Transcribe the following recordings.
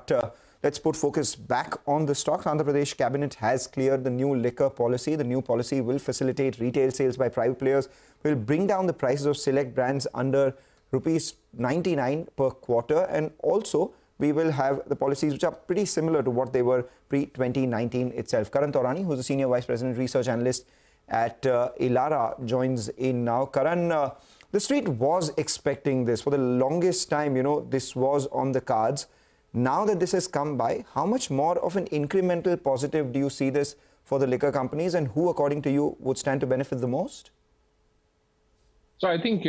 But let's put focus back on the stocks. Andhra Pradesh cabinet has cleared the new liquor policy. The new policy will facilitate retail sales by private players, will bring down the prices of select brands under rupees 99 per quarter, and also we will have the policies which are pretty similar to what they were pre-2019 itself. Karan Taurani, who's a Senior Vice President Research Analyst at Elara, joins in now. Karan, the street was expecting this for the longest time. This was on the cards. Now that this has come by, how much more of an incremental positive do you see this for the liquor companies, and who, according to you, would stand to benefit the most? So I think,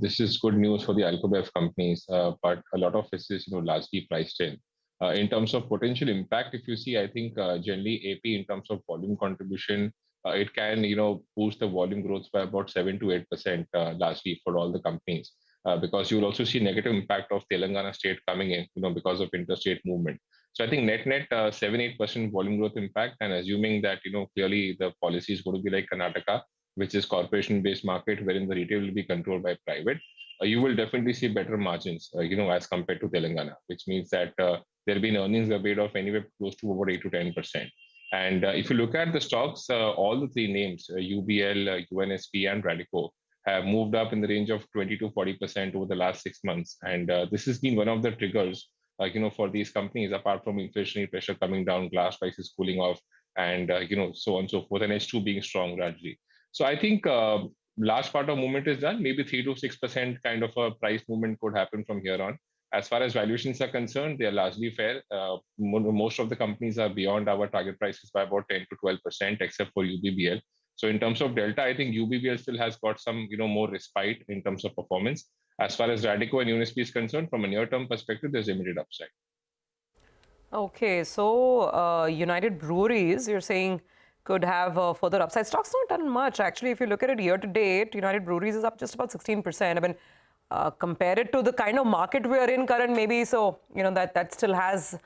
this is good news for the Alco Bev companies, but a lot of this is, largely priced in. In terms of potential impact, if you see, I think generally AP in terms of volume contribution, it can, boost the volume growth by about 7 to 8% largely for all the companies, because you will also see negative impact of Telangana state coming in, because of interstate movement. So I think net 7-8% volume growth impact, and assuming that, clearly the policy is going to be like Karnataka, which is corporation-based market wherein the retail will be controlled by private, you will definitely see better margins, as compared to Telangana, which means that there will be an earnings rebate of anywhere close to about 8 to 10%. And if you look at the stocks, all the three names, UBL, UNSP, and Radico, have moved up in the range of 20 to 40% over the last 6 months. And this has been one of the triggers, for these companies, apart from inflationary pressure coming down, glass prices cooling off, and, so on and so forth, and H2 being strong gradually. So I think large part of movement is done. Maybe 3 to 6% kind of a price movement could happen from here on. As far as valuations are concerned, they are largely fair. Most of the companies are beyond our target prices by about 10 to 12%, except for UBBL. So in terms of delta, I think UBBL still has got some, more respite in terms of performance. As far as Radico and UNSP is concerned, from a near-term perspective, there's immediate upside. Okay, so United Breweries, you're saying, could have further upside. Stock's not done much. Actually, if you look at it year to date, United Breweries is up just about 16%. I mean, compare it to the kind of market we are in, Karan, maybe so, that still has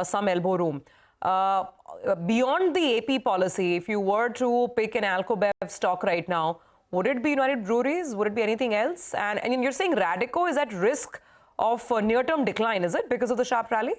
some elbow room. Beyond the AP policy, if you were to pick an Alco Bev stock right now, would it be United Breweries? Would it be anything else? And you're saying Radico is at risk of near-term decline, is it, because of the sharp rally?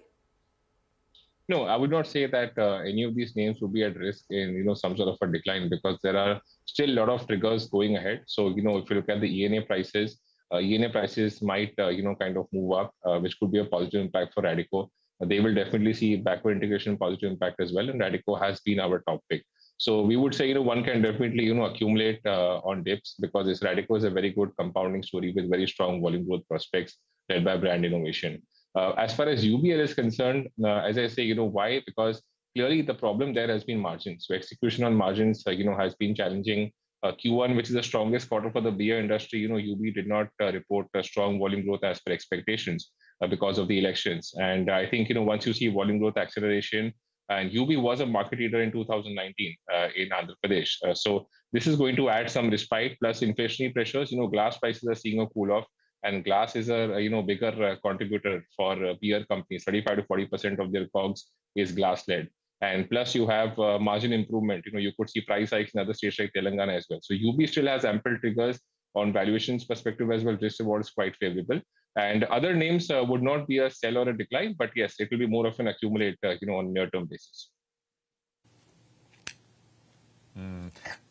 No, I would not say that any of these names would be at risk in, some sort of a decline, because there are still a lot of triggers going ahead. So, if you look at the ENA prices might, kind of move up, which could be a positive impact for Radico. They will definitely see backward integration positive impact as well, and Radico has been our top pick. So we would say, one can definitely, accumulate on dips, because this Radico is a very good compounding story with very strong volume growth prospects led by brand innovation. As far as UBL is concerned, as I say, why? Because clearly the problem there has been margins. So execution on margins, has been challenging. Q1, which is the strongest quarter for the beer industry, UB did not report a strong volume growth as per expectations because of the elections. And I think, once you see volume growth acceleration, and UB was a market leader in 2019 in Andhra Pradesh. So this is going to add some respite, plus inflationary pressures. Glass prices are seeing a cool off. And glass is a bigger contributor for beer companies. 35 to 40% of their COGS is glass led, and plus you have margin improvement. You could see price hikes in other states like Telangana as well. So UB still has ample triggers on valuations perspective as well. Risk reward is quite favorable, and other names would not be a sell or a decline, but yes, it will be more of an accumulate, on near-term basis.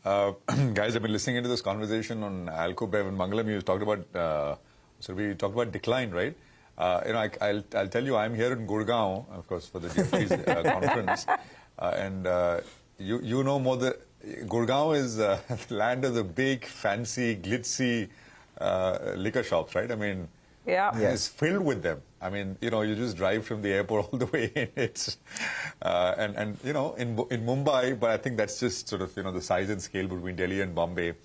Guys, I've been listening into this conversation on Alco Bev and Mangalam. You talked about. So we talked about decline, right? I'll tell you, I'm here in Gurgaon, of course, for the Jefferies conference, and you know more. Gurgaon is the land of the big, fancy, glitzy liquor shops, right? I mean, yeah, it's filled with them. I mean, you just drive from the airport all the way in. It's and in Mumbai, but I think that's just sort of the size and scale between Delhi and Bombay.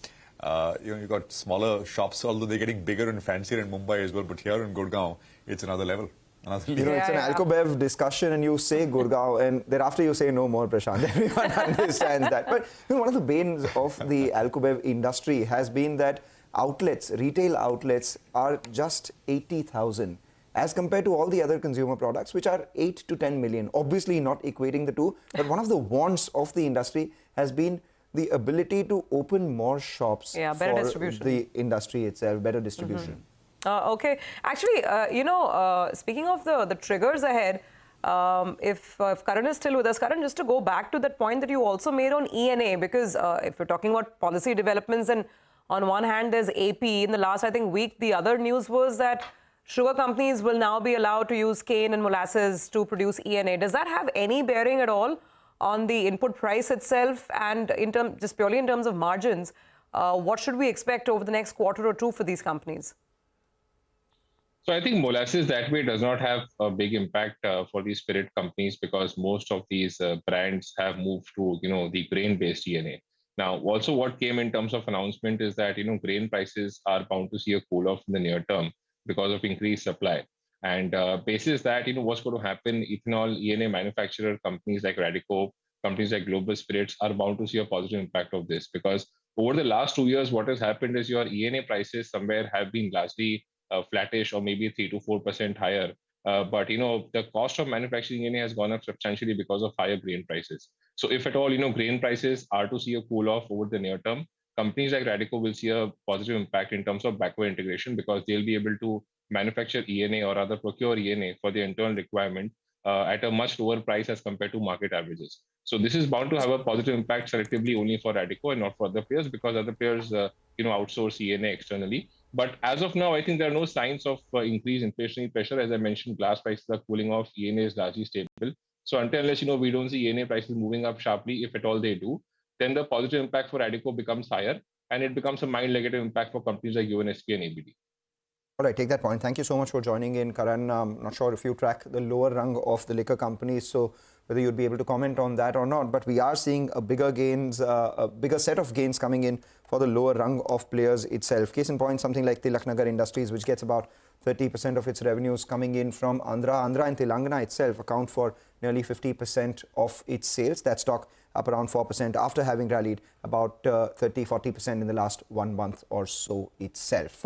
You've got smaller shops, although they're getting bigger and fancier in Mumbai as well. But here in Gurgaon, it's another level. It's an Alco Bev discussion, and you say Gurgaon, and thereafter you say no more, Prashant. Everyone understands that. But one of the banes of the Alco Bev industry has been that retail outlets are just 80,000, as compared to all the other consumer products, which are 8 to 10 million. Obviously not equating the two, but one of the wants of the industry has been the ability to open more shops for the industry itself, better distribution. Okay. Actually, speaking of the triggers ahead, If Karan is still with us, Karan, just to go back to that point that you also made on ENA, because if we're talking about policy developments, and on one hand there's AP, in the last, I think, week, the other news was that sugar companies will now be allowed to use cane and molasses to produce ENA. Does that have any bearing at all on the input price itself, and just purely in terms of margins? What should we expect over the next quarter or two for these companies? So I think molasses that way does not have a big impact for these spirit companies, because most of these brands have moved to the grain-based ENA. Now, also what came in terms of announcement is that grain prices are bound to see a cool off in the near term because of increased supply. And basis that what's going to happen, ethanol ENA manufacturer companies like Radico, companies like Global Spirits are bound to see a positive impact of this, because over the last 2 years, what has happened is your ENA prices somewhere have been largely flattish or maybe 3 to 4% higher. But the cost of manufacturing ENA has gone up substantially because of higher grain prices. So if at all grain prices are to see a cool off over the near term, companies like Radico will see a positive impact in terms of backward integration, because they'll be able to manufacture ENA or rather procure ENA for the internal requirement at a much lower price as compared to market averages. So this is bound to have a positive impact selectively only for Radico and not for other players, because other players outsource ENA externally. But as of now, I think there are no signs of increased inflationary pressure. As I mentioned, glass prices are cooling off. ENA is largely stable. So until unless we don't see ENA prices moving up sharply, if at all they do, then the positive impact for Radico becomes higher, and it becomes a mild negative impact for companies like UNSP and ABD. All right, take that point. Thank you so much for joining in, Karan. Not sure if you track the lower rung of the liquor companies, so whether you'd be able to comment on that or not. But we are seeing a bigger set of gains coming in for the lower rung of players itself. Case in point, something like Tilaknagar Industries, which gets about 30% of its revenues coming in from Andhra. Andhra and Telangana itself account for nearly 50% of its sales. That stock up around 4% after having rallied about 30-40% in the last 1 month or so itself.